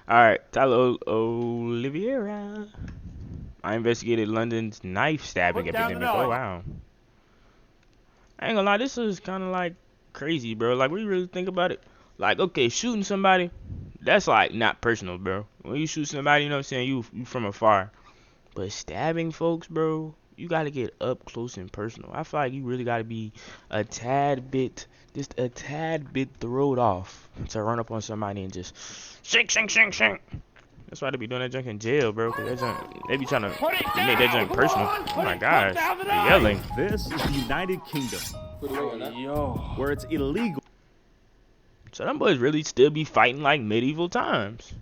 All right, Tyler Oliveira. I investigated London's knife stabbing epidemic. Oh wow. I ain't gonna lie, this is kind of like crazy, bro. Like, when you really think about it, like, okay, shooting somebody, that's like not personal, bro. When you shoot somebody, you know what I'm saying, you from afar. But stabbing folks, bro, you gotta get up close and personal. I feel like you really gotta be just a tad bit throwed off to run up on somebody and just shink, shink, shink, shink. That's why they be doing that junk in jail, bro. Cause that junk, they be trying to make that junk personal. Oh my gosh, they're yelling. This is the United Kingdom, where it's illegal. So them boys really still be fighting like medieval times.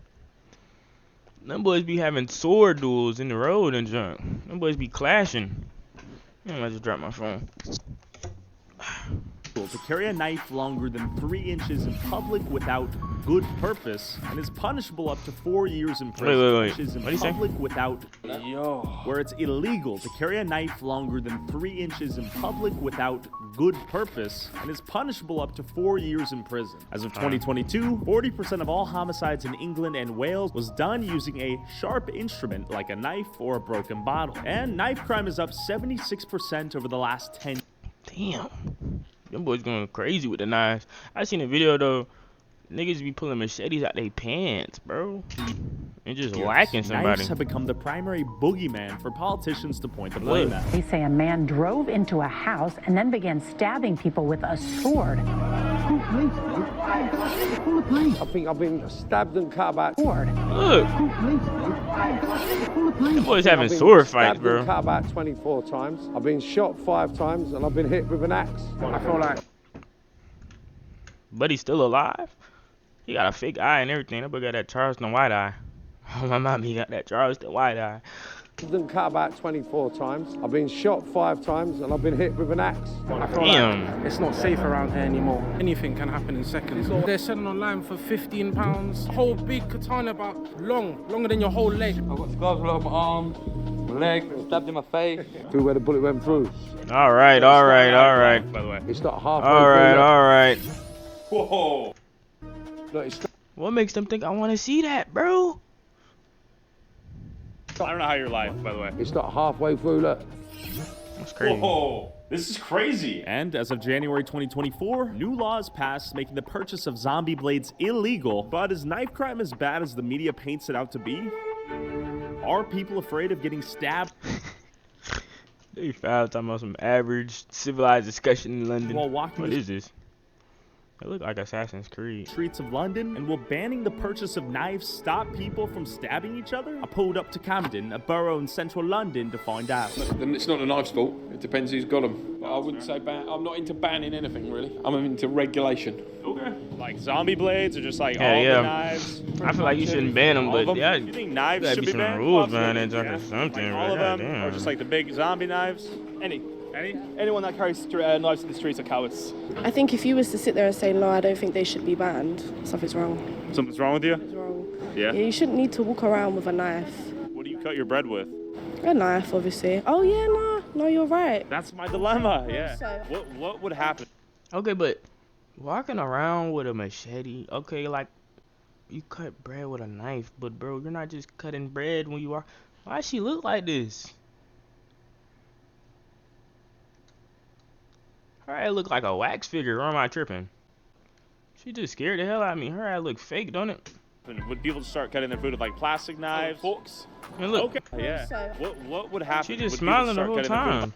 Them boys be having sword duels in the road and junk. Them boys be clashing. I just dropped my phone. To carry a knife longer than 3 inches in public without good purpose and is punishable up to 4 years in prison. Wait. What do you say? Where it's illegal to carry a knife longer than 3 inches in public without good purpose and is punishable up to 4 years in prison. As of 2022, 40% of all homicides in England and Wales was done using a sharp instrument like a knife or a broken bottle. And knife crime is up 76% over the last 10 years. Damn. Them boys going crazy with the knives. I seen a video though. Niggas be pulling machetes out their pants, bro. And just whacking somebody. Knives have become the primary boogeyman for politicians to point the blame at. They say a man drove into a house and then began stabbing people with a sword. I think I've been stabbed and cut about. Look. Them boys having sword fights, bro. I've been cut about 24 times. I've been shot 5 times and I've been hit with an axe. I feel like. But he's still alive. He got a fake eye and everything. That boy got that Charleston white eye. Oh my mom, he got that Charleston white eye. I've been cut about 24 times. I've been shot 5 times and I've been hit with an axe. I feel like it's not safe around here anymore. Anything can happen in seconds. They're selling online for £15. A whole big katana about longer than your whole leg. I've got scars all over my arm, my leg, stabbed in my face. Through where the bullet went through. All right. By the way. It's not halfway All right. Whoa. Look, it's What makes them think I want to see that, bro? I don't know how you're alive, by the way. It's not halfway through, look. That's crazy. Whoa, this is crazy. And as of January 2024, new laws passed making the purchase of zombie blades illegal. But is knife crime as bad as the media paints it out to be? Are people afraid of getting stabbed? They found talking about some average civilized discussion in London. While walking What is this? It look like Assassin's Creed. Streets of London, and will banning the purchase of knives stop people from stabbing each other? I pulled up to Camden, a borough in central London, to find out. Then it's not the knife's fault. It depends who's got them. But I wouldn't say ban. I'm not into banning anything really. I'm into regulation. Okay. Like zombie blades, or just like Yeah, all yeah. the knives? I feel like you shouldn't ban them, All of but yeah, You think knives gotta should be be some banned? rules Absolutely, behind that junk or something, Like all bro. of them, Goddamn. or just like the big zombie knives? Anyone that carries knives in the streets are cowards. I think if you was to sit there and say, no, I don't think they should be banned, something's wrong. Something's wrong with you? Something's wrong. Yeah? You shouldn't need to walk around with a knife. What do you cut your bread with? A knife, obviously. Oh, yeah, no, you're right. That's my dilemma, yeah. So- What would happen? Okay, but walking around with a machete, okay, like you cut bread with a knife, but bro, you're not just cutting bread when you are. Why does she look like this? Her eye look like a wax figure, or am I tripping? She just scared the hell out of me. Her eye look fake, don't it? Would people start cutting their food with like plastic knives? Forks. And look, Okay, yeah. So- What would happen? she just Would people smiling the start whole cutting their food time.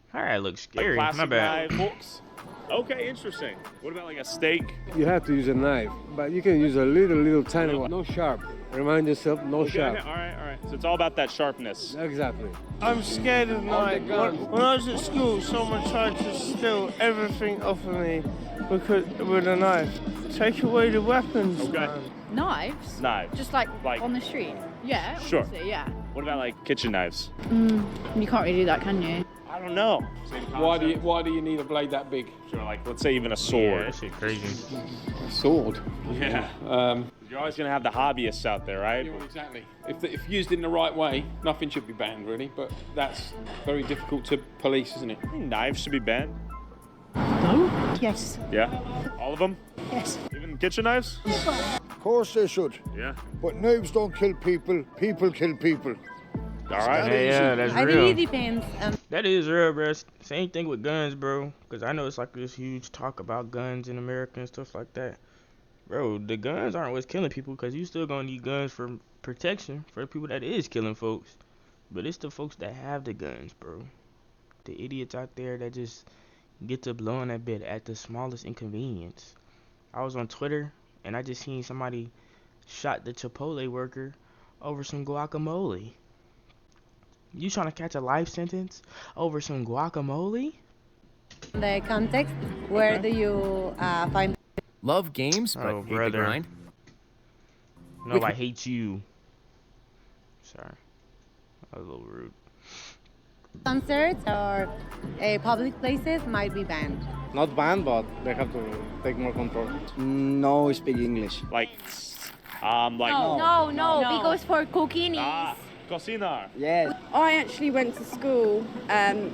Her eye looks with, like, scary. plastic My bad. knives, forks? Okay, interesting. What about like a steak? You have to use a knife, but you can use a little tiny one. No sharp. Remind yourself, no sharp. Okay, all right. So it's all about that sharpness. Exactly. I'm scared of knives. When I was at school, someone tried to steal everything off of me with a knife. Take away the weapons, Okay. man. Knives? Knives. Just like Like- on the street? Yeah, Sure. obviously, yeah. What about like kitchen knives? You can't really do that, can you? I don't know. Why do you need a blade that big? Sure, like let's say even a Yeah, sword. that shit crazy. A sword. Yeah. You're always gonna have the hobbyists out there, right? Yeah, well, exactly. If used in the right way, nothing should be banned really. But that's very difficult to police, isn't it? Knives should be banned. No? Yes. Yeah? All of them? Yes. Even kitchen knives? Of course they should. Yeah. But knives don't kill people, people kill people. All right. Yeah, that's real. I think it depends. That is real, bro. Same thing with guns, bro. Because I know it's like this huge talk about guns in America and stuff like that. Bro, the guns aren't what's killing people, because you still gonna need guns for protection for the people that is killing folks. But it's the folks that have the guns, bro. The idiots out there that just get to blowing that bit at the smallest inconvenience. I was on Twitter, and I just seen somebody shot the Chipotle worker over some guacamole. You trying to catch a life sentence over some guacamole? The context, where do you find? Love games, but hate the grind. No, I hate you. Sorry, that was a little rude. Concerts or public places might be banned. Not banned, but they have to take more control. No, speak English. Like. No, because for cooking is... Cocinar. Yes. I actually went to school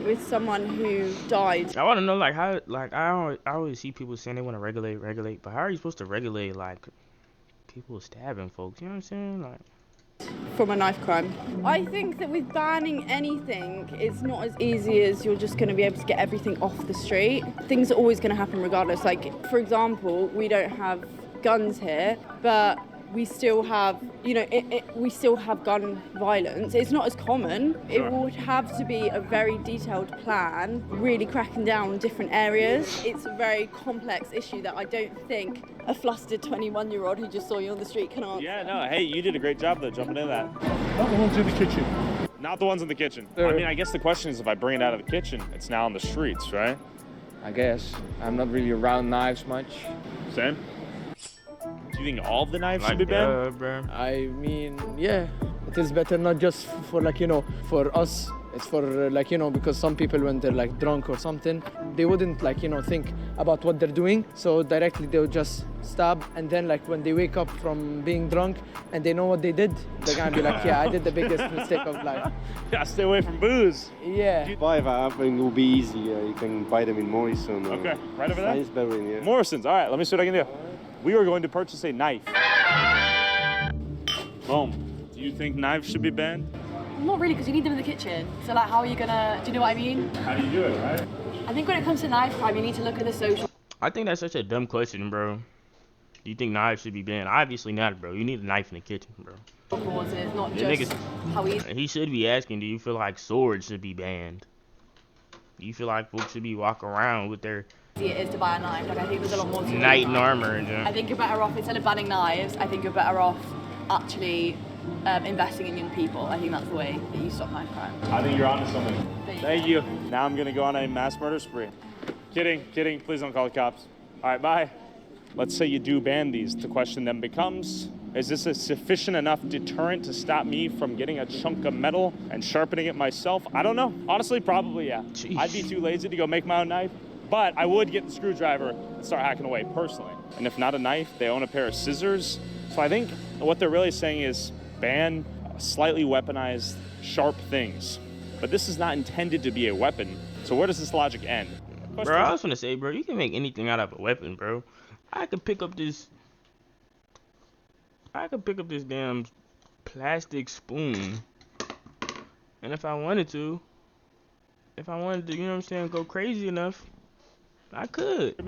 with someone who died. I want to know, like, how, like, I always see people saying they want to regulate, but how are you supposed to regulate, like, people stabbing folks? You know what I'm saying? Like, From a knife crime. I think that with banning anything, it's not as easy as you're just going to be able to get everything off the street. Things are always going to happen regardless. Like, for example, we don't have guns here, but we still have, we still have gun violence. It's not as common. It would have to be a very detailed plan, really cracking down on different areas. It's a very complex issue that I don't think a flustered 21-year-old who just saw you on the street can answer. Yeah, no, hey, you did a great job though, jumping in that. Not the ones in the kitchen. Not the ones in the kitchen. I mean, I guess the question is, if I bring it out of the kitchen, it's now on the streets, right? I guess. I'm not really around knives much. Same? Do you think all of the knives should be banned? Bro. I mean, yeah. It is better not just for for us. It's for because some people, when they're like drunk or something, they wouldn't think about what they're doing. So directly they would just stab, and then when they wake up from being drunk and they know what they did, they're gonna be like, yeah, I did the biggest mistake of life. Yeah, stay away from booze. Yeah. Buy that, and it will be easy. You can buy them in Morrison. Okay, right over there? Sainsbury, yeah. Morrison's, all right, let me see what I can do. We are going to purchase a knife. Boom. Do you think knives should be banned? Not really, because you need them in the kitchen. So, like, how are you gonna, do you know what I mean? How do you do it, right? I think when it comes to knife crime, you need to look at the social... I think that's such a dumb question, bro. Do you think knives should be banned? Obviously not, bro. You need a knife in the kitchen, bro. causes, not The just how we... He should be asking, do you feel like swords should be banned? Do you feel like folks should be walking around with their... it is to buy a knife. Like, I think there's a lot more to knight in armor. I think you're better off, instead of banning knives, I think you're better off actually investing in young people. I think that's the way that you stop knife crime. I think you're onto something. Thank you. Now I'm gonna go on a mass murder spree. Kidding. Please don't call the cops. All right, bye. Let's say you do ban these. The question then becomes, is this a sufficient enough deterrent to stop me from getting a chunk of metal and sharpening it myself? I don't know. Honestly, probably, yeah. Jeez. I'd be too lazy to go make my own knife, but I would get the screwdriver and start hacking away personally. And if not a knife, they own a pair of scissors. So I think what they're really saying is ban slightly weaponized, sharp things. But this is not intended to be a weapon. So where does this logic end? Bro, I was gonna say, bro, you can make anything out of a weapon, bro. I could pick up this damn plastic spoon, and if I wanted to, you know what I'm saying, go crazy enough, I could. Do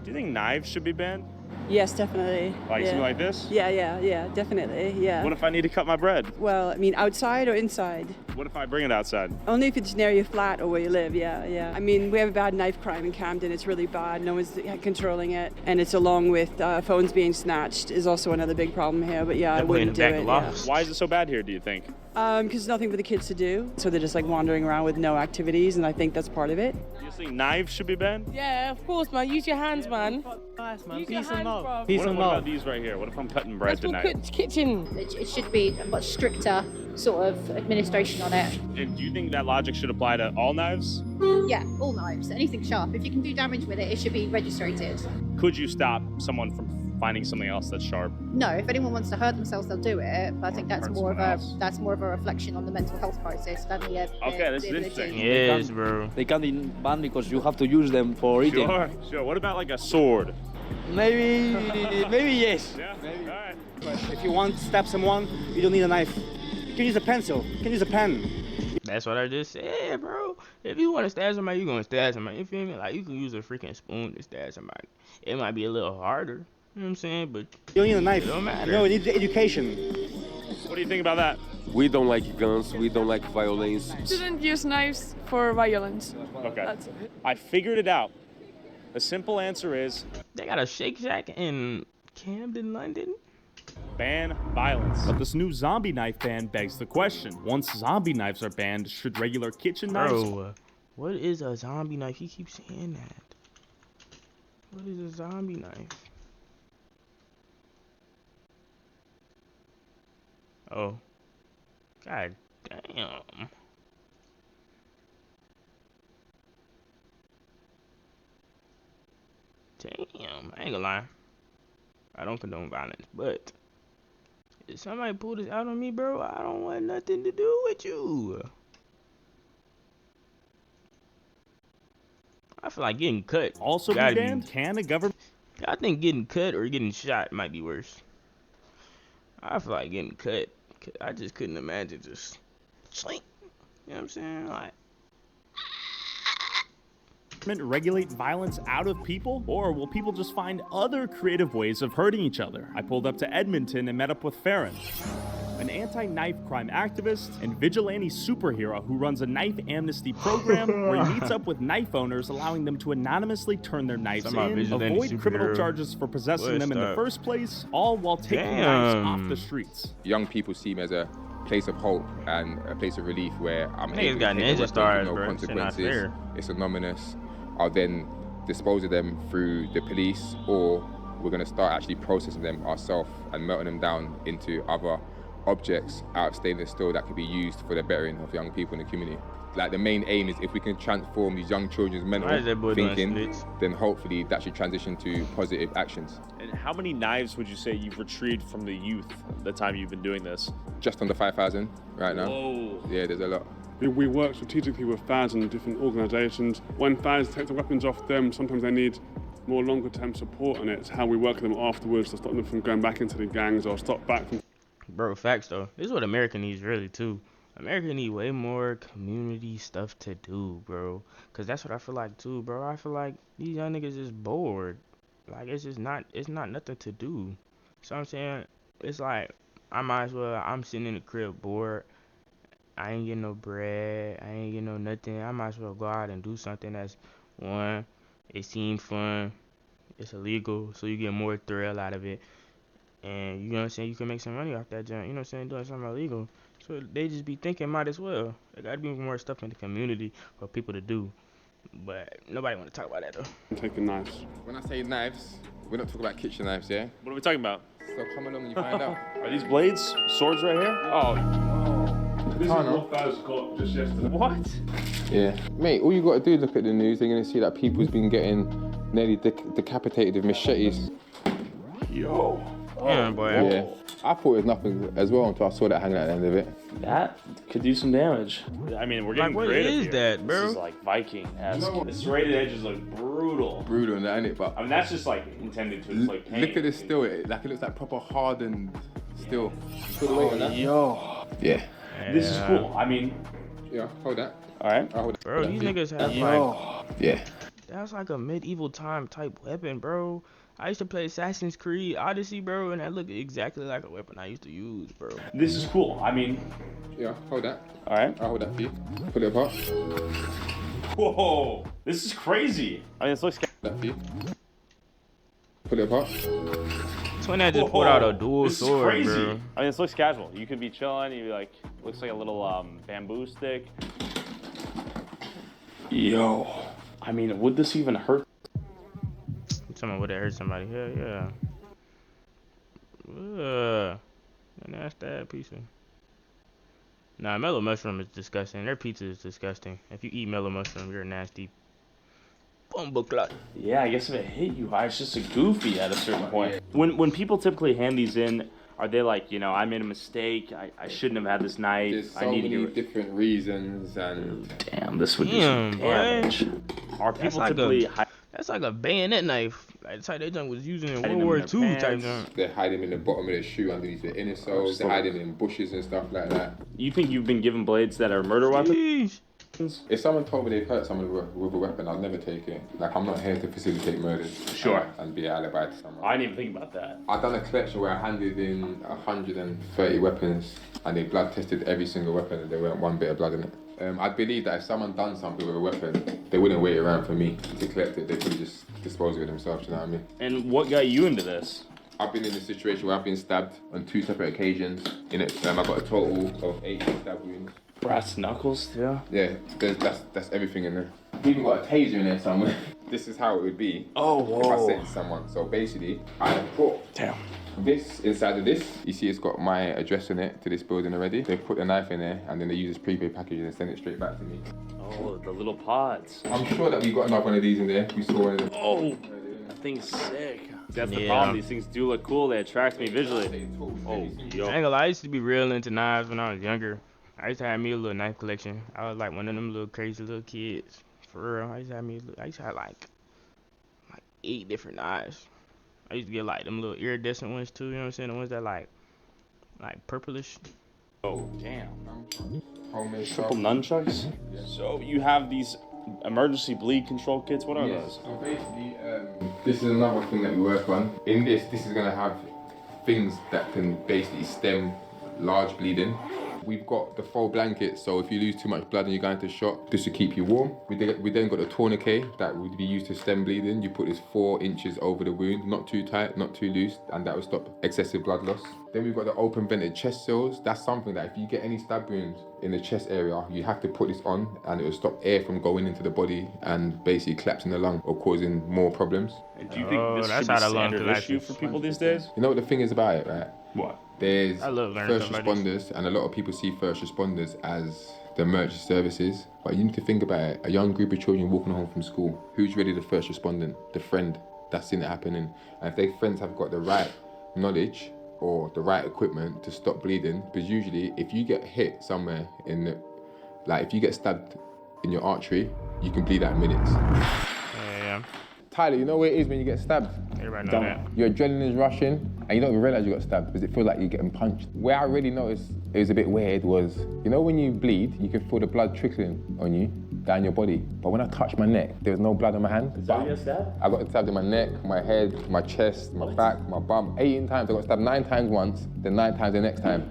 you think knives should be banned? Yes, definitely. Like something like this? Yeah, definitely, yeah. What if I need to cut my bread? Well, I mean, outside or inside? What if I bring it outside? Only if it's near your flat or where you live, yeah. I mean, we have a bad knife crime in Camden. It's really bad. No one's controlling it. And it's along with phones being snatched is also another big problem here. But yeah, I wouldn't do it. Yeah. Why is it so bad here, do you think? Because there's nothing for the kids to do. So they're just like wandering around with no activities, and I think that's part of it. Do you think knives should be banned? Yeah, of course, man. Use your hands, man. Nice, man. Peace and love. What about these right here? What if I'm cutting bread tonight? Kitchen. It should be a much stricter sort of administration on it. And do you think that logic should apply to all knives? Yeah, all knives, anything sharp. If you can do damage with it, it should be registered. Could you stop someone from finding something else that's sharp. No, if anyone wants to hurt themselves, they'll do it. But I think that's more of a reflection on the mental health crisis than the Okay, this is interesting. Yes, bro. They can't be banned because you have to use them for eating. Sure. What about like a sword? Maybe yes. Yeah. Maybe. All right. But if you want to stab someone, you don't need a knife. You can use a pencil. You can use a pen. That's what I just said, bro. If you want to stab somebody, you're going to stab somebody. You feel me? Like, you can use a freaking spoon to stab somebody. It might be a little harder. You know what I'm saying? But you don't need a knife. It don't matter. No, you need education. What do you think about that? We don't like guns. We don't like violence. Shouldn't use knives for violence. Okay. That's it. I figured it out. The simple answer is... They got a Shake Shack in Camden, London? Ban violence. But this new zombie knife ban begs the question. Once zombie knives are banned, should regular kitchen knives... Bro, what is a zombie knife? He keeps saying that. What is a zombie knife? Oh. God damn. Damn, I ain't gonna lie. I don't condone violence, but if somebody pull this out on me, bro, I don't want nothing to do with you. I feel like getting cut. Also be banned? Can a government... I think getting cut or getting shot might be worse. I feel like getting cut. I just couldn't imagine just slink. You know what I'm saying? Like, regulate violence out of people, or will people just find other creative ways of hurting each other? I pulled up to Edmonton and met up with Farron, an anti-knife crime activist and vigilante superhero who runs a knife amnesty program where he meets up with knife owners, allowing them to anonymously turn their knives in, avoid criminal charges for possessing them in the first place, all while taking knives off the streets. Young people see me as a place of hope and a place of relief where I'm able got to take ninja stars, no bro. consequences. It's anonymous. I'll then dispose of them through the police, or we're going to start actually processing them ourselves and melting them down into other objects out of stainless steel that could be used for the bettering of young people in the community. Like, the main aim is if we can transform these young children's mental thinking, then hopefully that should transition to positive actions. And how many knives would you say you've retrieved from the youth the time you've been doing this? Just under 5,000 right now. Whoa. Yeah, there's a lot. We work strategically with FAS and different organisations. When FAS take the weapons off them, sometimes they need more longer term support, and it's how we work with them afterwards to stop them from going back into the gangs or stop back from... Bro, facts though. This is what America needs really too. America need way more community stuff to do, bro. Cause that's what I feel like too, bro. I feel like these young niggas is bored. Like, it's not nothing to do. So I'm saying, it's like, I'm sitting in the crib bored. I ain't getting no bread. I ain't getting no nothing. I might as well go out and do something that's, one, it seems fun. It's illegal, so you get more thrill out of it. And you know what I'm saying? You can make some money off that junk. You know what I'm saying? Doing something illegal. So they just be thinking, might as well. There gotta be more stuff in the community for people to do. But nobody want to talk about that though. I'm taking knives. When I say knives, we're not talking about kitchen knives, yeah? What are we talking about? So come along and you find out. Are these blades? Swords right here? Oh. This is what FAS got just yesterday. What? Yeah. Mate, all you got to do is look at the news. They're going to see that people's been getting nearly decapitated with machetes. Yo. Yeah, boy. Yeah. I thought it was nothing as well until I saw that hanging at the end of it. That could do some damage. I mean, we're getting what creative is here. that, bro? This is like Viking-esque. The serrated edges look brutal. Brutal, isn't it? But I mean, that's just like intended to like paint. look at this steel. It looks like proper hardened steel. Put the weight on that. Yo. Yeah. This is cool. I mean, yeah, hold that. All right. I'll hold that. Bro, these niggas have like, yeah. That's like a medieval time type weapon, bro. I used to play Assassin's Creed Odyssey, bro, and that looked exactly like a weapon I used to use, bro. This is cool. I mean, yeah, hold that. All right. I'll hold that for you. Put it apart. Whoa, this is crazy. I mean, this looks. That for you. Put it apart. Twin that just pulled out a dual this sword, is crazy. bro. I mean, this looks casual. You could be chilling. You'd be like, looks like a little bamboo stick. Yo, I mean, would this even hurt? Someone would have hurt somebody. Hell yeah. And that's that pizza. Nah, mellow mushroom is disgusting. Their pizza is disgusting. If you eat mellow mushroom, you're nasty. Bumbleclot. Yeah, I guess if it hit you hard, it's just a goofy at a certain point. When people typically hand these in, are they like, I made a mistake, I shouldn't have had this knife, There's so I need many to different reasons and... Damn, this would do some damage. Are people typically... That's like a bayonet knife. Like the type that junk was using in Hiding World them War in II their type pants. junk. They hide them in the bottom of the shoe underneath the inner soles. They hide them in bushes and stuff like that. You think you've been given blades that are murder weapons? If someone told me they've hurt someone with a weapon, I'd never take it. Like, I'm not here to facilitate murders. Sure. And be an alibi to someone. I didn't even think about that. I've done a collection where I handed in 130 weapons and they blood tested every single weapon and there weren't one bit of blood in it. I believe that if someone done something with a weapon, they wouldn't wait around for me to collect it. They could just dispose of it themselves, you know what I mean? And what got you into this? I've been in a situation where I've been stabbed on 2 separate occasions. In it, I got a total of 8 stab wounds. Brass knuckles, too? Yeah, that's everything in there. I've even got a taser in there somewhere. This is how it would be if I sent someone. So basically, I put this inside of this. You see it's got my address in it to this building already. They put the knife in there and then they use this prepaid package and send it straight back to me. Oh, the little pods. I'm sure that we got another one of these in there. We saw one of them. Oh, that thing's sick. That's the problem. These things do look cool. They attract me visually. Oh, yo. I ain't gonna lie, I used to be real into knives when I was younger. I used to have me a little knife collection. I was like one of them little crazy little kids. For real, I used to have like 8 different knives. I used to get like them little iridescent ones too, you know what I'm saying? The ones that like purplish. Oh, damn. Homemade Triple nunchucks? Yeah. So you have these emergency bleed control kits. What are those? So basically, this is another thing that we work on. In this is going to have things that can basically stem large bleeding. We've got the faux blanket, so if you lose too much blood and you're going to shock, just to keep you warm. We then got the tourniquet that would be used to stem bleeding. You put this 4 inches over the wound, not too tight, not too loose, and that will stop excessive blood loss. Then we've got the open vented chest seals. That's something that if you get any stab wounds in the chest area, you have to put this on and it will stop air from going into the body and basically collapsing the lung or causing more problems. And do you think this should be a standard issue for people these days? You know what the thing is about it, right? What? There's first responders, and a lot of people see first responders as the emergency services. But you need to think about it. A young group of children walking home from school. Who's really the first respondent? The friend that's seen it happening. And if their friends have got the right knowledge or the right equipment to stop bleeding, because usually if you get hit somewhere in the, like if you get stabbed in your artery, you can bleed out in minutes. Yeah. Tyler, you know what it is when you get stabbed? Everybody know that. Your adrenaline is rushing and you don't even realize you got stabbed because it feels like you're getting punched. Where I really noticed it was a bit weird was, you know when you bleed, you can feel the blood trickling on you, down your body. But when I touched my neck, there was no blood on my hand. Is that what you got stabbed? I got stabbed in my neck, my head, my chest, my back, my bum. 18 times. I got stabbed 9 times once, then 9 times the next time.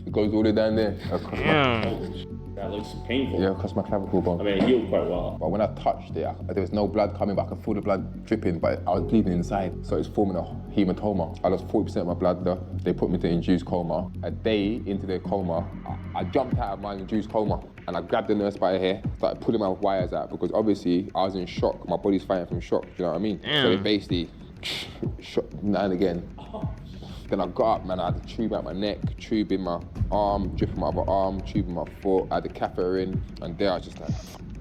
It goes all the way down there. That looks painful. Yeah, across my clavicle bone. I mean, it healed quite well. But when I touched it, there was no blood coming, but I could feel the blood dripping, but I was bleeding inside. So it's forming a hematoma. I lost 40% of my blood though. They put me to induced coma. A day into the coma, I jumped out of my induced coma and I grabbed the nurse by the hair, started pulling my wires out because obviously I was in shock. My body's fighting from shock, you know what I mean? So they basically shot now and again. Then I got up, man, I had a tube out my neck, tube in my arm, drip in my other arm, tube in my foot, I had the catheter in, and there I was just like,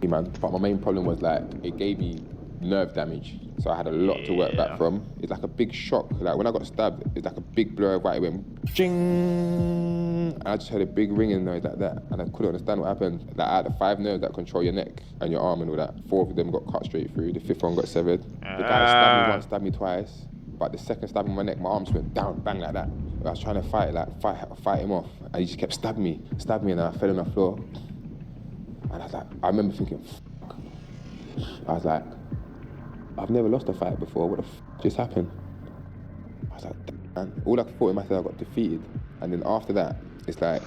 man. But my main problem was like, it gave me nerve damage. So I had a lot to work back from. It's like a big shock. Like when I got stabbed, it's like a big blur of white. It went jing, and I just heard a big ringing noise like that, and I couldn't understand what happened. Like out of the 5 nerves that control your neck and your arm and all that, 4 of them got cut straight through. The 5th one got severed. The guy stabbed me once, stabbed me twice. But the second stab in my neck, my arms went down, bang like that. I was trying to fight him off, and he just kept stabbing me, and I fell on the floor. And I was like, I remember thinking, fuck. I was like, I've never lost a fight before. What the fuck just happened? I was like, man. All I thought in myself, I got defeated. And then after that, it's like,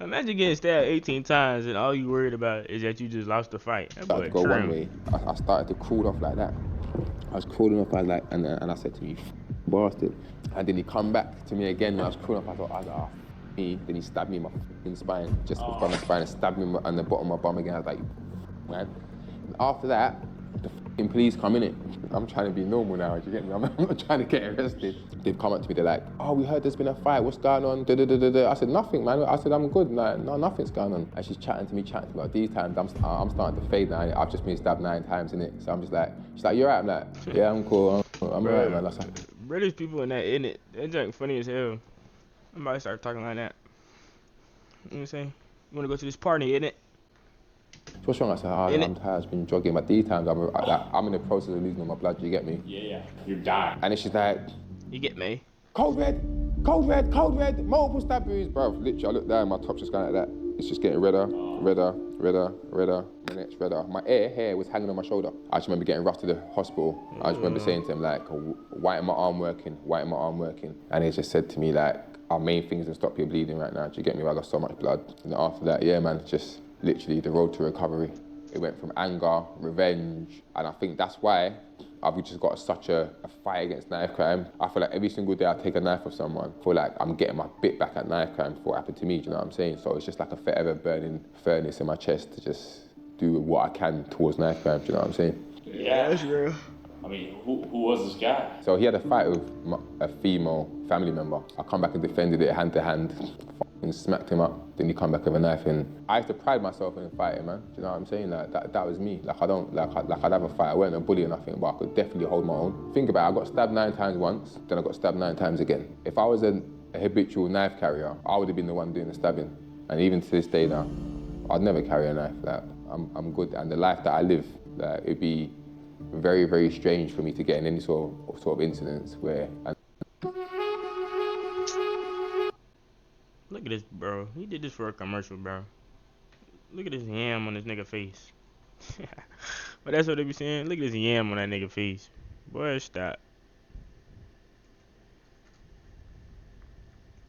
Imagine getting stabbed 18 times and all you worried about is that you just lost the fight. I started to go one way. I started to crawl off like that. I was crawling off like, and I said to me, bastard. And then he come back to me again when I was crawling off. I thought, ah, me. Then he stabbed me in my spine, just from my spine, and stabbed me on the bottom of my bum again. I was like, man. And after that, the police come in it. I'm trying to be normal now, do you get me? I'm not trying to get arrested. They've come up to me, they're like, oh, we heard there's been a fight, what's going on? I said, nothing, man. I said, I'm good. Like, no, nothing's going on. And she's chatting to me about these times. I'm starting to fade now. I've just been stabbed 9 times in it. So I'm just like, she's like, you alright? I'm like, yeah, I'm cool. I'm alright, man. That's like, British people in that, in it, that's like funny as hell. I might start talking like that. You know what I'm saying? You wanna go to this party, innit? what's wrong? I said, I'm tired, I've been jogging. But these times, I'm in the process of losing all my blood, do you get me? Yeah. You're dying. And then she's like, you get me? Cold red, multiple stab wounds, bro. Literally, I look down, my top's just going like that. It's just getting redder, and it's redder. My hair was hanging on my shoulder. I just remember getting rushed to the hospital. I just remember saying to him, like, why ain't my arm working? And he just said to me, like, our main thing is to stop you bleeding right now. Do you get me? I got so much blood. And after that, yeah, man, just literally the road to recovery. It went from anger, revenge, and I think that's why I've just got such a fight against knife crime. I feel like every single day I take a knife off someone, I feel like I'm getting my bit back at knife crime for what happened to me, do you know what I'm saying? So it's just like a forever burning furnace in my chest to just do what I can towards knife crime, do you know what I'm saying? Yeah, that's real. I mean, who was this guy? So he had a fight with a female family member. I come back and defended it hand to hand, and smacked him up. Then he come back with a knife, and I used to pride myself in fighting, man. Do you know what I'm saying? Like that was me. Like I'd have a fight. I wasn't a bully or nothing, but I could definitely hold my own. Think about it. I got stabbed 9 times once, then I got stabbed 9 times again. If I was a habitual knife carrier, I would have been the one doing the stabbing. And even to this day now, I'd never carry a knife. Like I'm good, and the life that I live, it'd be very, very strange for me to get in any sort of incidents where. Look at this, bro. He did this for a commercial, bro. Look at this yam on this nigga face. But that's what they be saying. Look at this yam on that nigga face. Boy, stop.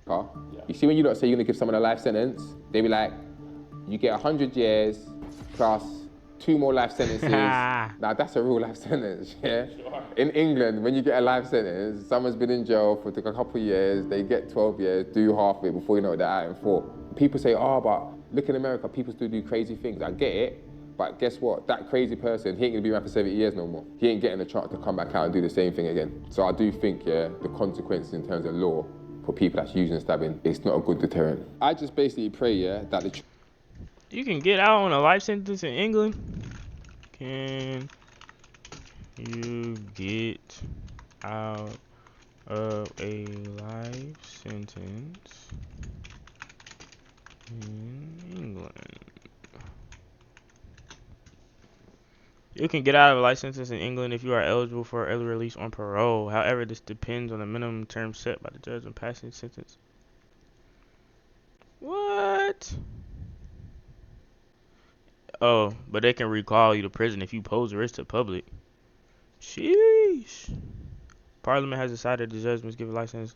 You see when you don't say you're gonna give someone a life sentence, they be like, you get 100 years plus 2 more life sentences. Now that's a real life sentence, yeah? Sure. In England, when you get a life sentence, someone's been in jail for a couple of years, they get 12 years, do half of it before you know it, they're out in 4. People say, oh, but look in America, people still do crazy things. I get it, but guess what? That crazy person, he ain't gonna be around for 70 years no more. He ain't getting a chance to come back out and do the same thing again. So I do think, yeah, the consequences in terms of law for people that's using stabbing, it's not a good deterrent. I just basically pray, yeah, that you can get out on a life sentence in England. Can you get out of a life sentence in England? You can get out of a life sentence in England if you are eligible for early release on parole. However, this depends on the minimum term set by the judge when passing the sentence. What? Oh, but they can recall you to prison if you pose a risk to public. Sheesh. Parliament has decided the judge must give a license.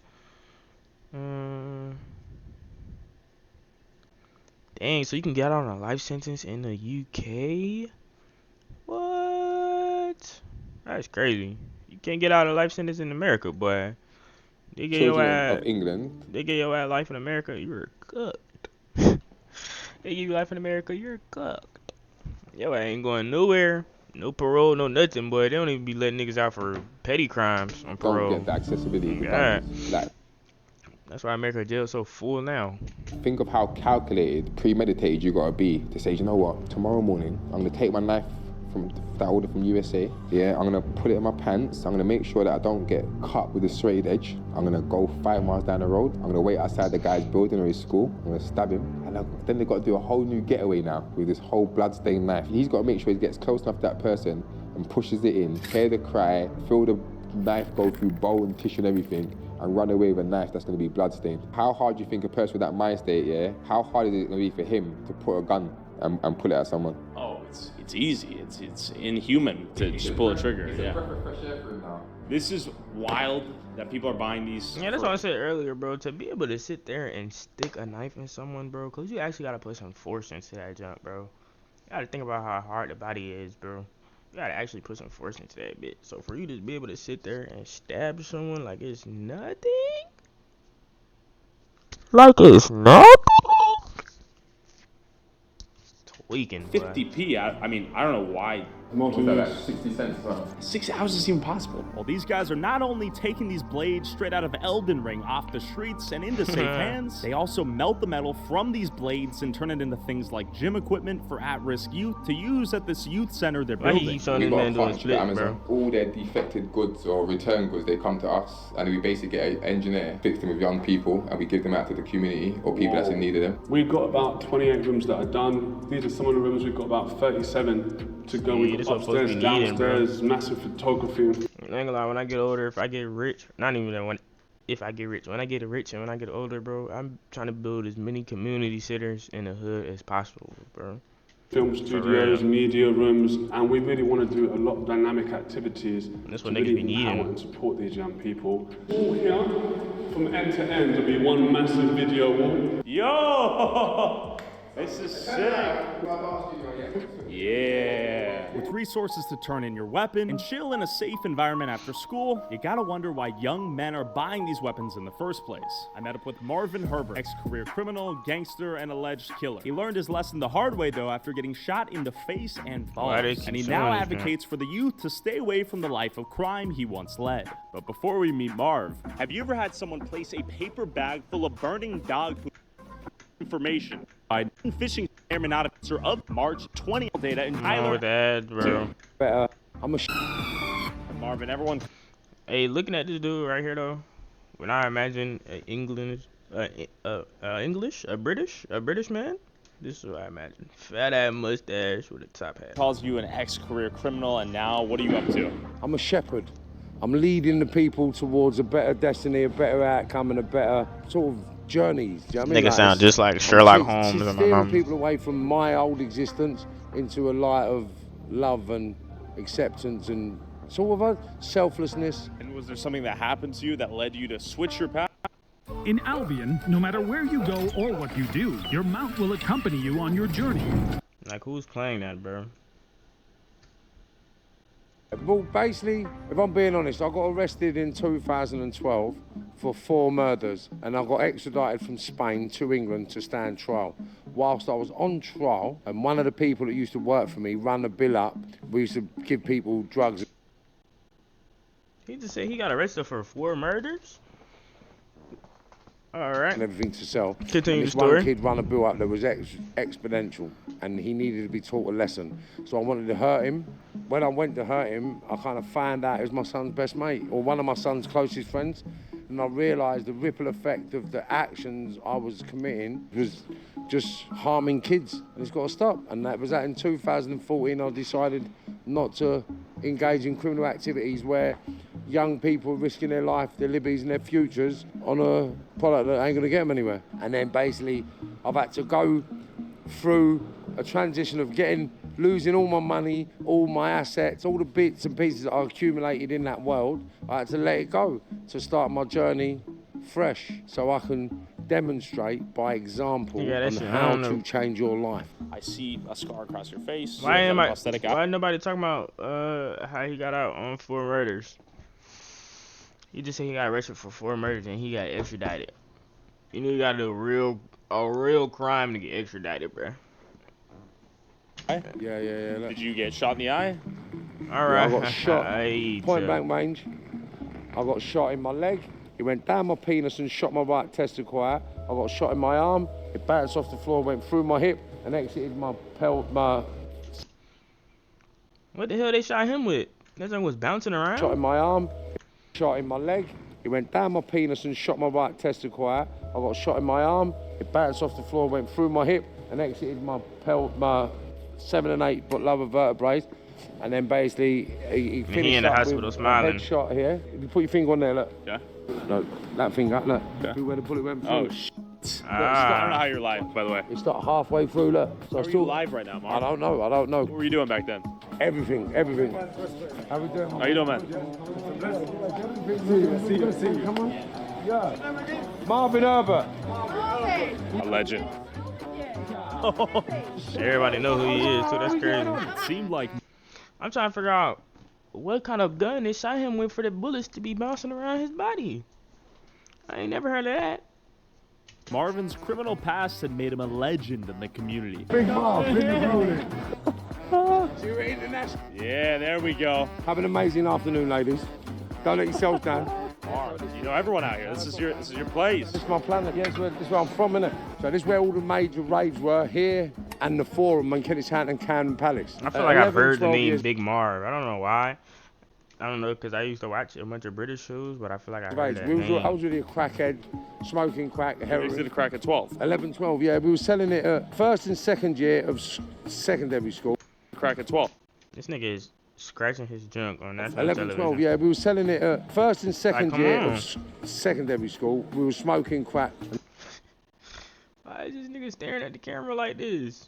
Dang, so you can get out on a life sentence in the UK? What? That's crazy. You can't get out of a life sentence in America, boy. They get your ass, of England. They get your ass life in America, you're cooked. They give you life in America, you're cooked. Yo, I ain't going nowhere. No parole, no nothing, boy. They don't even be letting niggas out for petty crimes on parole. Don't get the accessibility. Yeah. That's why America jail's so full now. Think of how calculated, premeditated you gotta be to say, you know what, tomorrow morning, I'm gonna take my knife from that order from USA, yeah, I'm gonna put it in my pants, I'm gonna make sure that I don't get cut with a straight edge, I'm gonna go 5 miles down the road, I'm gonna wait outside the guy's building or his school, I'm gonna stab him, and then they've got to do a whole new getaway now with this whole blood-stained knife. He's got to make sure he gets close enough to that person and pushes it in, hear the cry, feel the knife go through bone, tissue and everything, and run away with a knife that's going to be bloodstained. How hard do you think a person with that mind state, yeah, how hard is it going to be for him to put a gun and pull it at someone? Oh, it's easy. It's inhuman to just pull a trigger. It's a breath of fresh air for him now. This is wild that people are buying these. Yeah, that's what I said earlier, bro. To be able to sit there and stick a knife in someone, bro, because you actually got to put some force into that junk, bro. You got to think about how hard the body is, bro. You got to actually put some force into that bit. So for you to be able to sit there and stab someone like it's nothing. Like it's nothing. Tweaking. 50p. I mean, I don't know why Multi-use. 60 cents as well. 6 hours is even possible. Well, these guys are not only taking these blades straight out of Elden Ring off the streets and into safe hands, they also melt the metal from these blades and turn it into things like gym equipment for at-risk youth to use at this youth center they're building. We got a partnership with Amazon. All their defected goods or return goods, they come to us, and we basically get an engineer, fix them with young people, and we give them out to the community or people that's in need of them. We've got about 28 rooms that are done. These are some of the rooms. We've got about 37 to go. We've got upstairs, downstairs, massive photography. I ain't gonna lie, when I get older, if I get rich, not even that, if I get rich, when I get rich and when I get older, bro, I'm trying to build as many community centers in the hood as possible, bro. Film studios, media rooms, and we really want to do a lot of dynamic activities that's what to niggas really be needing. empower and support these young people. All here, from end to end, there'll be one massive video wall. Yo! This is sick. Yeah. With resources to turn in your weapon and chill in a safe environment after school, you gotta wonder why young men are buying these weapons in the first place. I met up with Marvin Herbert, ex-career criminal, gangster, and alleged killer. He learned his lesson the hard way, though, after getting shot in the face and balls. And he now advocates for the youth to stay away from the life of crime he once led. But before we meet Marv, have you ever had someone place a paper bag full of burning dog food information by fishing airman officer of March 20 data in Tyler? With that, bro. Better. I'm a Marvin, everyone. Hey, looking at this dude right here though, when I imagine a British man, this is what I imagine. Fat ass mustache with a top hat. Calls you an ex-career criminal, and now what are you up to? I'm a shepherd. I'm leading the people towards a better destiny, a better outcome, and a better sort of journeys. Do you know what I mean? Nigga sound just like Sherlock Holmes. Steering people away from my old existence into a light of love and acceptance and sort of a selflessness. And was there something that happened to you that led you to switch your path? In Albion, no matter where you go or what you do, your mount will accompany you on your journey. Like, who's playing that, bro? Well, basically, if I'm being honest, I got arrested in 2012 for 4 murders, and I got extradited from Spain to England to stand trial. Whilst I was on trial, and one of the people that used to work for me ran a bill up, we used to give people drugs. He just said he got arrested for 4 murders? Alright. And everything to sell. Continue and this the story. one kid ran a bill up that was exponential, and he needed to be taught a lesson. So I wanted to hurt him. When I went to hurt him, I kind of found out he was my son's best mate, or one of my son's closest friends. And I realised the ripple effect of the actions I was committing was just harming kids, and it's got to stop. And that was that in 2014, I decided not to engage in criminal activities where young people are risking their life, their liberties and their futures on a product that ain't gonna get them anywhere. And then basically I've had to go through a transition of losing all my money, all my assets, all the bits and pieces that I accumulated in that world. I had to let it go to start my journey fresh, so I can demonstrate by example on how to change your life. I see a scar across your face. Why nobody talking about how he got out on 4 murders? He just said he got arrested for 4 murders and he got extradited. You know, you gotta do a real crime to get extradited, bro. Yeah. Look. Did you get shot in the eye? Alright. I got shot point blank range. I got shot in my leg. It went down my penis and shot my right testicle out. I got shot in my arm. It bounced off the floor, went through my hip, and exited my What the hell they shot him with? That thing was bouncing around? Shot in my arm. Shot in my leg. It went down my penis and shot my right testicle out. I got shot in my arm. It bounced off the floor, went through my hip, and exited my 7 and 8 lower vertebrae. And then basically he finished in the hospital smiling. Headshot here. You put your finger on there, look. Yeah. No, that finger, look. Okay. Where the bullet went through. Oh shit. I don't know how you're live, by the way. It's not halfway through, look. So How are you live right now, Mark? I don't know. What were you doing back then? Everything. How we doing? How you doing, man? See you. Come on. Yeah. Marvin Herbert. A legend. Everybody know who he is, too. That's crazy. It seemed like... I'm trying to figure out what kind of gun they shot him with for the bullets to be bouncing around his body. I ain't never heard of that. Marvin's criminal past had made him a legend in the community. Big Marv, big Marv. You're international. Yeah, there we go. Have an amazing afternoon, ladies. Don't let yourselves down. You know everyone out here. This is your place. This is my planet. Yeah, this is where I'm from, innit? So this is where all the major raves were, here and the Forum and Kennishampton and Camden Palace. I feel like I've heard the name Big Marv. I don't know why. I don't know, because I used to watch a bunch of British shows, but I feel like I heard that name. I was really a crackhead, smoking crack, heroin. You did a crack at 12? 11, 12, yeah. We were selling it first and second year of secondary school. Crack at 12. This nigga is scratching his junk on national 11, television. 12, yeah. We were selling it first and second year on. of secondary school. We were smoking crack. Why is this nigga staring at the camera like this?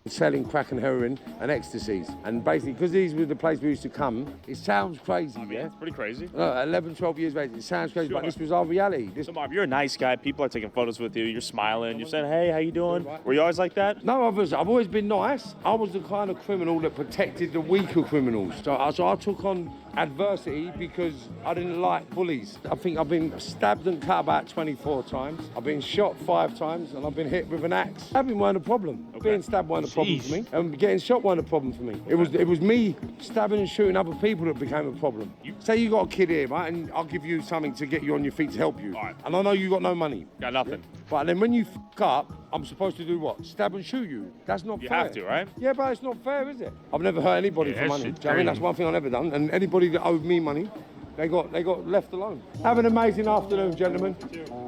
Selling crack and heroin and ecstasies. And basically, because these were the place we used to come, it sounds crazy, yeah? It's pretty crazy. 11, 12 years later, it sounds crazy, but this was our reality. So, Marv, you're a nice guy. People are taking photos with you. You're smiling. You're saying, hey, how you doing? Were you always like that? No, I've always been nice. I was the kind of criminal that protected the weaker criminals. So I took on adversity because I didn't like bullies. I think I've been stabbed and cut about 24 times. I've been shot 5 times and I've been hit with an axe. Stabbing weren't a problem. Being stabbed weren't a problem for me. And getting shot weren't a problem for me. It was me stabbing and shooting other people that became a problem. Say you got a kid here, right, and I'll give you something to get you on your feet to help you. All right. And I know you got no money. Got nothing. Yeah? But then when you f up, I'm supposed to do what? Stab and shoot you. That's not fair. You have to, right? Yeah, but it's not fair, is it? I've never hurt anybody for money. Do you know what I mean? That's one thing I've never done. And anybody that owed me money, they got left alone. Have an amazing afternoon, gentlemen.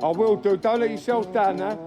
I will do. Don't let yourselves down now.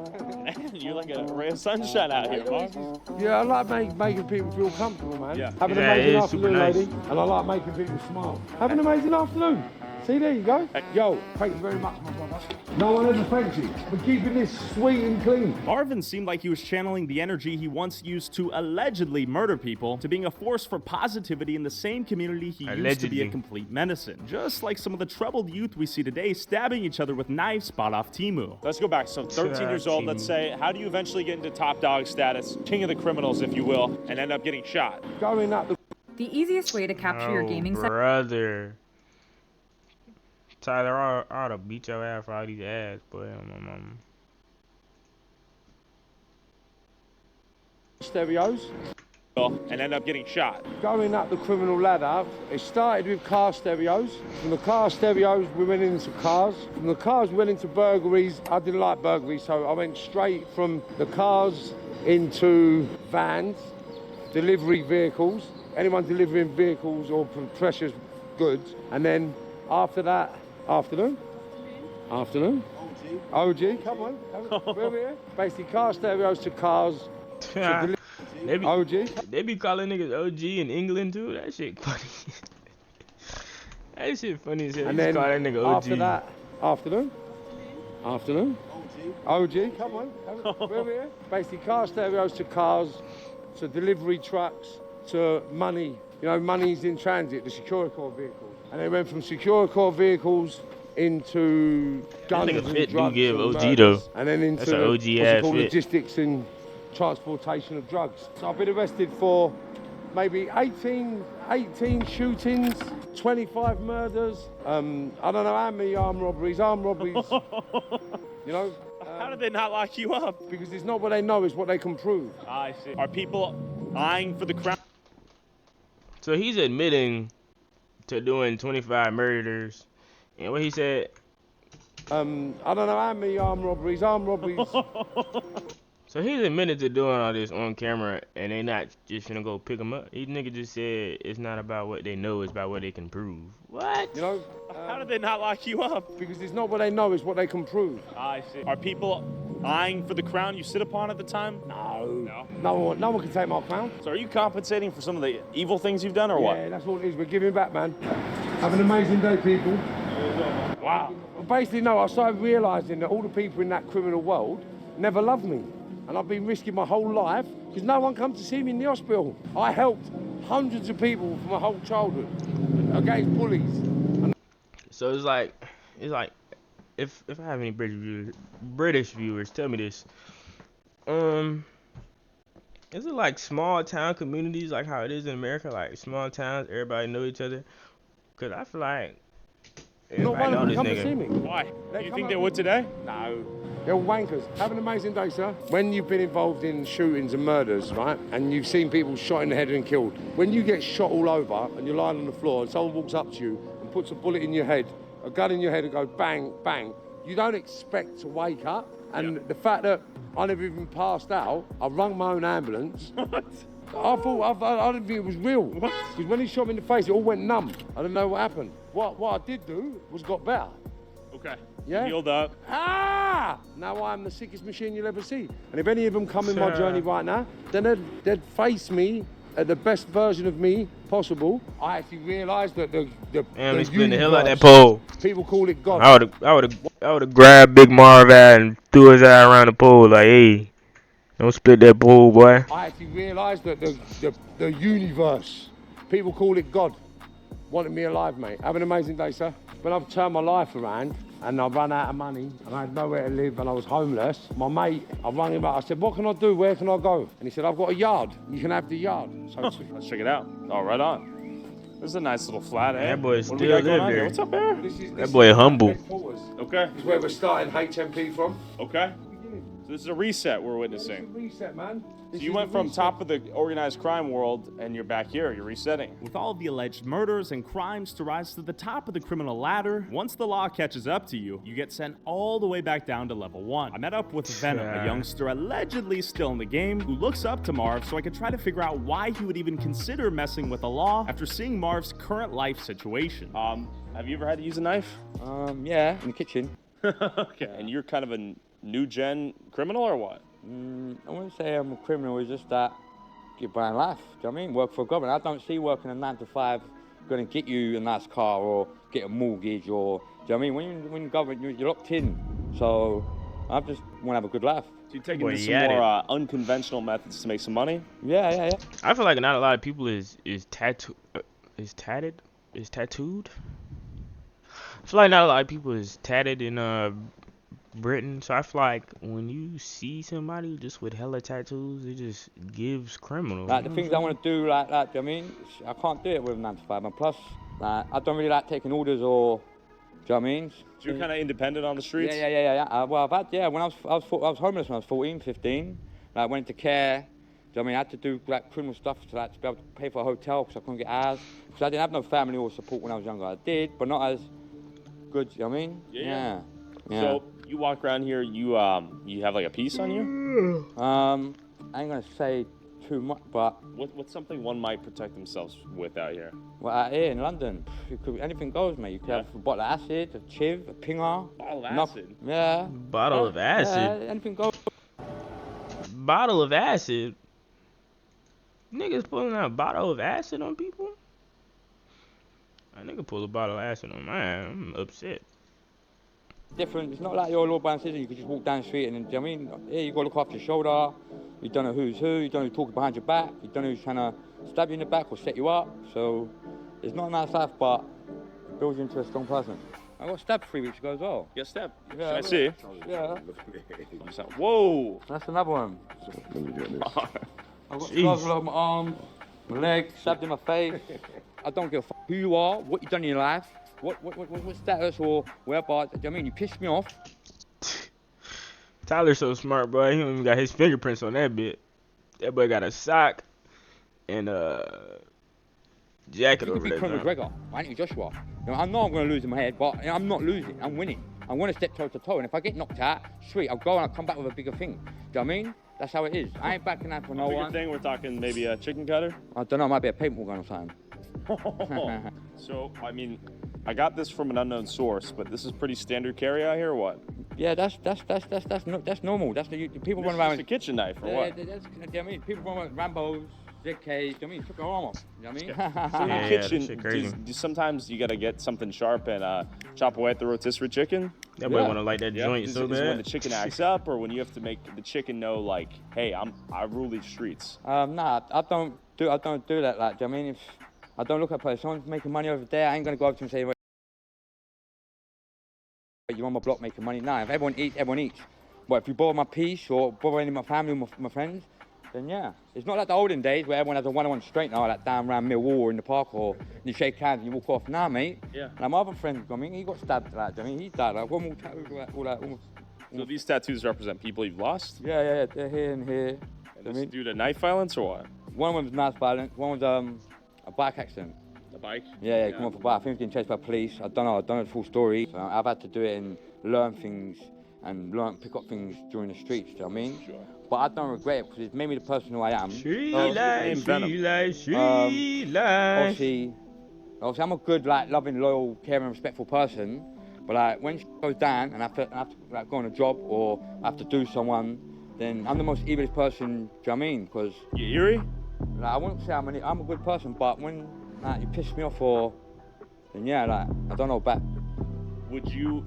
You're like a ray of sunshine out here, Marv. Yeah, I like making people feel comfortable, man. Yeah. Have an amazing afternoon, lady. And I like making people smile. Have an amazing afternoon. See, there you go. Yo, thank you very much, my brother. No one ever thanks you for keeping this sweet and clean. Marvin seemed like he was channeling the energy he once used to allegedly murder people to being a force for positivity in the same community he used to be a complete medicine. Just like some of the troubled youth we see today stabbing each other with knives spot off Temu. Let's go back. So 13 years old, let's say, how do you eventually get into top dog status, king of the criminals, if you will, and end up getting shot? Going up the easiest way to capture your gaming brother. Tyler, I ought to beat your ass for all these ads, boy. Stereos. And end up getting shot. Going up the criminal ladder, it started with car stereos. From the car stereos, we went into cars. From the cars, we went into burglaries. I didn't like burglaries, so I went straight from the cars into vans, delivery vehicles, anyone delivering vehicles or precious goods. And then after that, afternoon. OG, come on. Where we here? Basically, car stereos to cars. They be calling niggas OG in England too. That shit funny. That shit funny as hell. And then call that nigga OG. after that, afternoon. OG, come on. Where we here? Basically, car stereos to cars, to delivery trucks, to money. You know, money's in transit, the secure core vehicles. And they went from secure core vehicles into guns and drugs give and OG though. And then into that's an OG ass fit. Logistics and transportation of drugs. So I've been arrested for maybe 18 shootings, 25 murders. I don't know how many armed robberies, you know. How did they not lock you up? Because it's not what they know, it's what they can prove. I see. Are people eyeing for the crown? So he's admitting to doing 25 murders. And what he said? I don't know how many armed robberies. So he's admitted to doing all this on camera, and they not just gonna go pick him up. These niggas just said it's not about what they know, it's about what they can prove. What? You know? How did they not lock you up? Because it's not what they know, it's what they can prove. I see. Are people eyeing for the crown you sit upon at the time? No one can take my crown. So are you compensating for some of the evil things you've done, or what? Yeah, that's what it is. We're giving back, man. Have an amazing day, people. Wow. Well, basically, no, I started realising that all the people in that criminal world never loved me. And I've been risking my whole life because no one comes to see me in the hospital. I helped hundreds of people for my whole childhood against bullies. So it's like if I have any British viewers, tell me this. Is it like small town communities like how it is in America, like small towns, everybody know each other? Cause I feel like everybody know this nigga. See me. Why? Do you think they would today? No. They're all wankers. Have an amazing day, sir. When you've been involved in shootings and murders, right, and you've seen people shot in the head and killed, when you get shot all over and you're lying on the floor and someone walks up to you and puts a bullet in your head, a gun in your head and goes bang, bang, you don't expect to wake up. And the fact that I never even passed out, I rung my own ambulance. What? I didn't think it was real. What? Because when he shot me in the face, it all went numb. I didn't know what happened. What I did do was got better. Okay. Yeah? Healed up. Ah! Now I'm the sickest machine you'll ever see. And if any of them come in my journey right now, then they'd face me at the best version of me possible. I actually realised that the Damn, spin the hell out that pole. People call it God. I would have grabbed Big Marv and threw his eye around the pole like, hey, don't split that pole, boy. I actually realised that the universe, people call it God, wanted me alive, mate. Have an amazing day, sir. When I've turned my life around and I run out of money and I had nowhere to live and I was homeless, my mate, I rang him up. I said, what can I do? Where can I go? And he said, I've got a yard. You can have the yard. So let's check it out. Oh, right on. This is a nice little flat, eh? That boy still live live there. What's up there? That boy humble. Okay. This is where we're starting HMP from. Okay. So this is a reset we're witnessing. Reset, man. So you went from top of the organized crime world and you're back here, you're resetting. With all of the alleged murders and crimes to rise to the top of the criminal ladder, once the law catches up to you, you get sent all the way back down to level 1. I met up with Venom, a youngster allegedly still in the game, who looks up to Marv so I could try to figure out why he would even consider messing with the law after seeing Marv's current life situation. Have you ever had to use a knife? Yeah, in the kitchen. Okay. And you're kind of a new gen criminal or what? I wouldn't say I'm a criminal, it's just that get by in life. Do you know what I mean? Work for a government. I don't see working a 9 to 5 going to get you a nice car or get a mortgage or, do you know what I mean? When you're in government, you're locked in. So I just want to have a good life. So you're taking some more unconventional methods to make some money? Yeah. I feel like not a lot of people is tattooed. I feel like not a lot of people is tatted in Britain, so I feel like when you see somebody just with hella tattoos, it just gives criminal. Like the things I want to do, like do you know what I mean? I can't do it with a 9 to 5. And plus, like, I don't really like taking orders or, do you know what I mean? So you're kind of independent on the streets? Yeah. Well, when I was homeless when I was 14, 15. Like, I went into care. Do you know what I mean? I had to do like criminal stuff to be able to pay for a hotel because I couldn't get ours. Because I didn't have no family or support when I was younger. I did, but not as good. Do you know what I mean? Yeah. So you walk around here, you have like a piece on you? I ain't gonna say too much, but what's something one might protect themselves with out here? Well, out here in London, anything goes, mate. You could have a bottle of acid, a chiv, a pinger. Bottle of acid? Yeah. Bottle of acid? Yeah, anything goes. Bottle of acid? Niggas pulling out a bottle of acid on people? A nigga pull a bottle of acid on mine, I'm upset. Different. It's not like your law abiding citizen. You can just walk down the street and, do you know what I mean? Here you got to look after your shoulder. You don't know who's who. You don't know who's talking behind your back. You don't know who's trying to stab you in the back or set you up. So it's not a nice life, but it builds you into a strong person. I got stabbed 3 weeks ago as well. You got stabbed? Yeah, Should I see? Yeah. Whoa! That's another one. I got scars all over my arm, my leg, stabbed in my face. I don't give a fuck who you are, what you've done in your life. What status or whereabouts, I mean, you pissed me off. Tyler's so smart, bro. He don't even got his fingerprints on that bit. That boy got a sock and a jacket over there. You could be Conor McGregor, why don't you Joshua? You know, I know I'm going to lose in my head, but I'm not losing, I'm winning. I'm going to step toe to toe, and if I get knocked out, sweet, I'll go and I'll come back with a bigger thing. Do you know what I mean? That's how it is. I ain't backing out for no one. Bigger thing, we're talking maybe a chicken cutter? I don't know, might be a paintball gun or something. So, I mean, I got this from an unknown source, but this is pretty standard carry out here, or what? Yeah, that's normal. That's the people run around with a kitchen knife, or what? I mean, people run with Rambos, ZKs. I mean, took their arm off. You know what I mean? So in the kitchen, sometimes you gotta get something sharp and chop away at the rotisserie chicken. That boy wanna light that joint so bad. Is when the chicken acts up, or when you have to make the chicken know, like, hey, I rule these streets. Nah, I don't do that. Like, I mean, if I don't look at a someone's making money over there, I ain't gonna go up to him and say, wait, you're on my block making money. Nah, if everyone eats, everyone eats. But if you bother my peace or bother any of my family or my friends, then yeah. It's not like the olden days where everyone has a one-on-one straightener like down around Millwall or in the park, or you shake hands and you walk off. Nah, mate. Yeah. Like my other friend, I mean, he got stabbed like, I mean, he died like one more tattoo, all So these tattoos represent people you've lost? Yeah, they're here and here. And this is due to knife violence or what? One was knife violence, one was a bike accident. A bike? Yeah, come off a bike. I think he was getting chased by police. I don't know the full story. So I've had to do it and learn things and pick up things during the streets, do you know what I mean? Sure. But I don't regret it because it's made me the person who I am. Obviously, I'm a good, like, loving, loyal, caring, respectful person. But like, when shit goes down and I have to like, go on a job or I have to do someone, then I'm the most evilest person, do you know what I mean? Because you eerie? Like, I wouldn't say I'm a good person, but when like, you piss me off then yeah, like, I don't know back. Would you,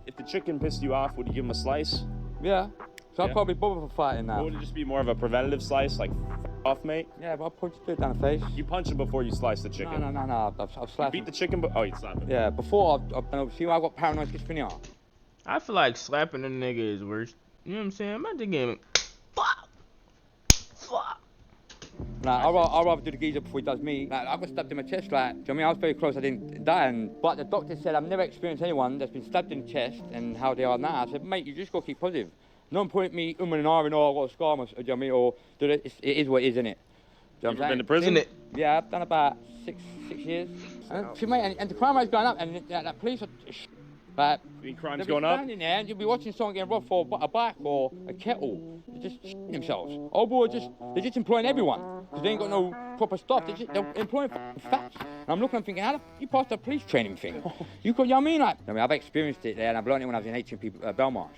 if the chicken pissed you off, would you give him a slice? Yeah. So I'd probably bother for fighting now. Or would it just be more of a preventative slice, like off, mate? Yeah, but I'll probably do it down the face. You punch him before you slice the chicken? No. I've slapped You beat the chicken, but you slapped him. Yeah, before I've done. See, I've got paranoid schizophrenia. I feel like slapping a nigga is worse. You know what I'm saying? I'm about to give him. Fuck. Like, I'd rather do the geezer before he does me. Like, I got stabbed in my chest, like, do you know what I mean? I was very close, I didn't die, but the doctor said I've never experienced anyone that's been stabbed in the chest and how they are now. I said, mate, you just got to keep positive. No one point at me, and ahhing, oh, I've got a scar, do you know what I mean? Or, it is what it is, innit? You ever been to prison? Yeah, I've done about six years. See, mate, and the crime rate's going up, and the police are... Like, crime's going up? Standing there and you'll be watching someone getting robbed for a bike or a kettle. They're just shitting themselves. Old boy, they're just employing everyone because they ain't got no proper stuff. They're employing facts. And I'm looking, I'm thinking, how you passed a police training thing? You know what I mean? Like, I've experienced it there and I've learned it when I was in HMP Belmarsh.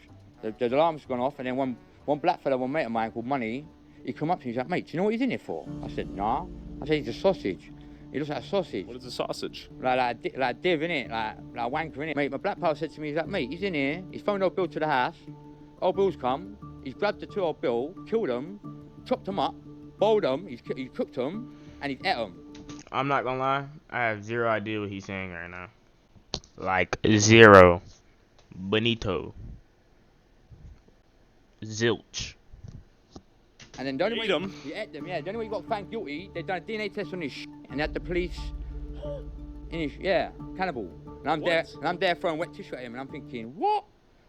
The alarm's gone off and then one black fella, one mate of mine called Money, he come up to me, he's like, mate, do you know what he's in here for? I said, nah. I said, he's a sausage. He looks like a sausage. What is a sausage? Like div, innit? Like wanker, innit? Mate, my black pal said to me, he's like, mate, he's in here, he's phoned old Bill to the house, old Bill's come, he's grabbed the two old Bill, killed them, chopped them up, boiled them, he's cooked them, and he's ate them. I'm not gonna lie, I have zero idea what he's saying right now. Like, zero. Bonito. Zilch. And then the only way you ate them, yeah. The only way you got found guilty, they done a DNA test on his and had the police in his cannibal. And I'm there throwing wet tissue at him, and I'm thinking, what?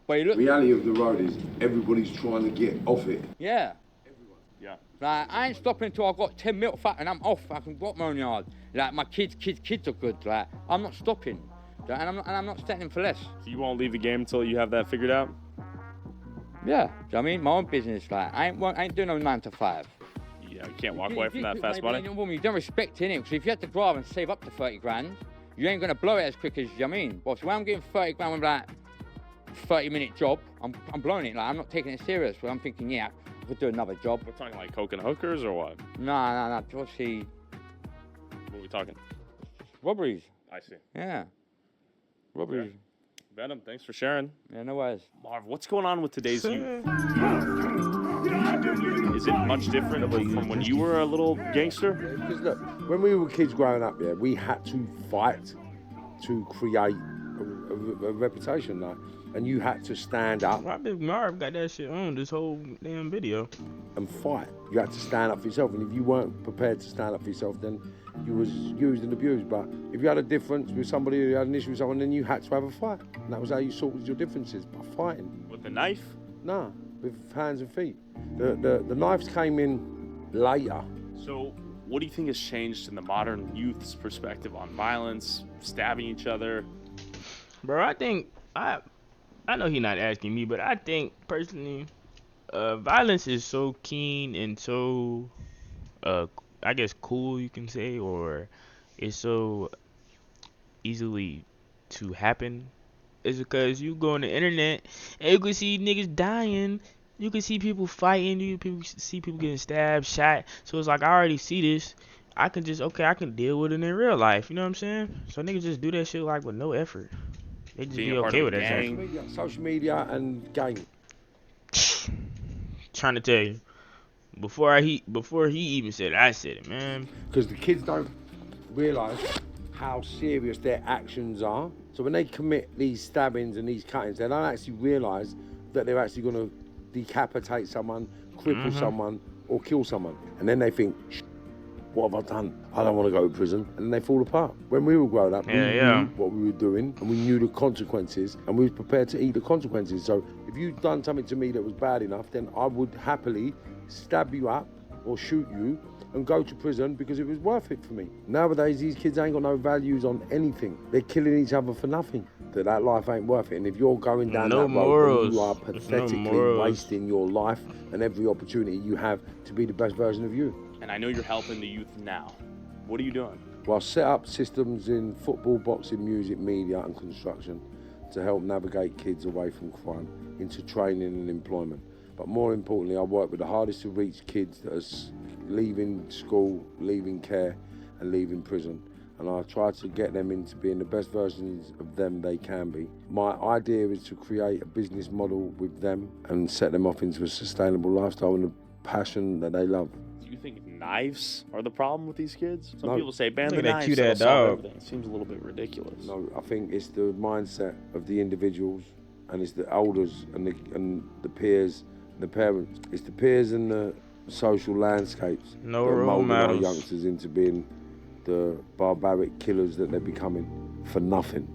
But he looked. Reality of the road is everybody's trying to get off it. Yeah. Everyone. Yeah. Like, I ain't stopping until I've got 10 milk fat and I'm off. I can walk my own yard. Like, my kids are good. Like, I'm not stopping, and I'm not standing for less. So you won't leave the game until you have that figured out? Yeah, do you know what I mean? My own business, like, I ain't doing no 9 to 5. Yeah, you can't walk away from that fast money. You don't respect it, innit? Because if you have to drive and save up to 30 grand, you ain't gonna blow it as quick as, you know what I mean? But so when I'm getting 30 grand with like 30-minute job, I'm blowing it. Like, I'm not taking it serious. But I'm thinking, yeah, I could do another job. We're talking like coke and hookers or what? No. Obviously. What are we talking? Robberies. I see. Yeah. Robberies. Okay. Venom, thanks for sharing. Yeah, no worries. Marv, what's going on with today's youth? Is it much different from when you were a little gangster? Because look, when we were kids growing up, yeah, we had to fight to create a reputation, like, and you had to stand up. Marv got that shit on this whole damn video. And fight. You had to stand up for yourself, and if you weren't prepared to stand up for yourself, then you was used and abused. But if you had a difference with somebody, who had an issue with someone, then you had to have a fight. And that was how you sorted your differences, by fighting. With a knife? No, with hands and feet. The knives came in later. So what do you think has changed in the modern youth's perspective on violence, stabbing each other? Bro, I think, I know he's not asking me, but I think personally, violence is so keen and so, I guess, cool, you can say, or it's so easily to happen. It's because you go on the internet and you can see niggas dying, you can see people fighting, you can see people getting stabbed, shot. So it's like, I already see this. I can deal with it in real life. You know what I'm saying? So niggas just do that shit like with no effort. They just be okay with that shit. Social media and game. Trying to tell you, before he even said it, I said it, man. Because the kids don't realise how serious their actions are. So when they commit these stabbings and these cuttings, they don't actually realise that they're actually going to decapitate someone, cripple someone, or kill someone. And then they think, What have I done? I don't want to go to prison. And they fall apart. When we were growing up, we knew what we were doing and we knew the consequences and we were prepared to eat the consequences. So if you'd done something to me that was bad enough, then I would happily stab you up or shoot you and go to prison because it was worth it for me. Nowadays, these kids ain't got no values on anything. They're killing each other for nothing. That life ain't worth it. And if you're going down that road, then you are pathetically wasting your life and every opportunity you have to be the best version of you. And I know you're helping the youth now. What are you doing? Well, I set up systems in football, boxing, music, media and construction to help navigate kids away from crime into training and employment. But more importantly, I work with the hardest to reach kids that are leaving school, leaving care and leaving prison. And I try to get them into being the best versions of them they can be. My idea is to create a business model with them and set them off into a sustainable lifestyle and a passion that they love. Do you think knives are the problem with these kids? Some No. people say ban the Look at that knives, cute it'll ass solve dog. everything. It seems a little bit ridiculous. No, I think it's the mindset of the individuals and it's the elders and the peers and the parents. It's the peers and the social landscapes No that are role moulding our models. youngsters into being the barbaric killers that they're becoming for nothing.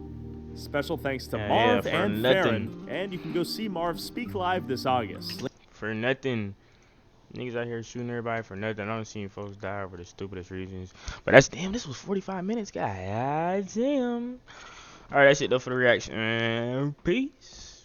Special thanks to Yeah, Marv for and nothing. Farron. And you can go see Marv speak live this August. For nothing. Niggas out here shooting everybody for nothing. I don't see folks die over the stupidest reasons. But that's, damn, this was 45 minutes, God damn. Alright, that's it though for the reaction. Peace.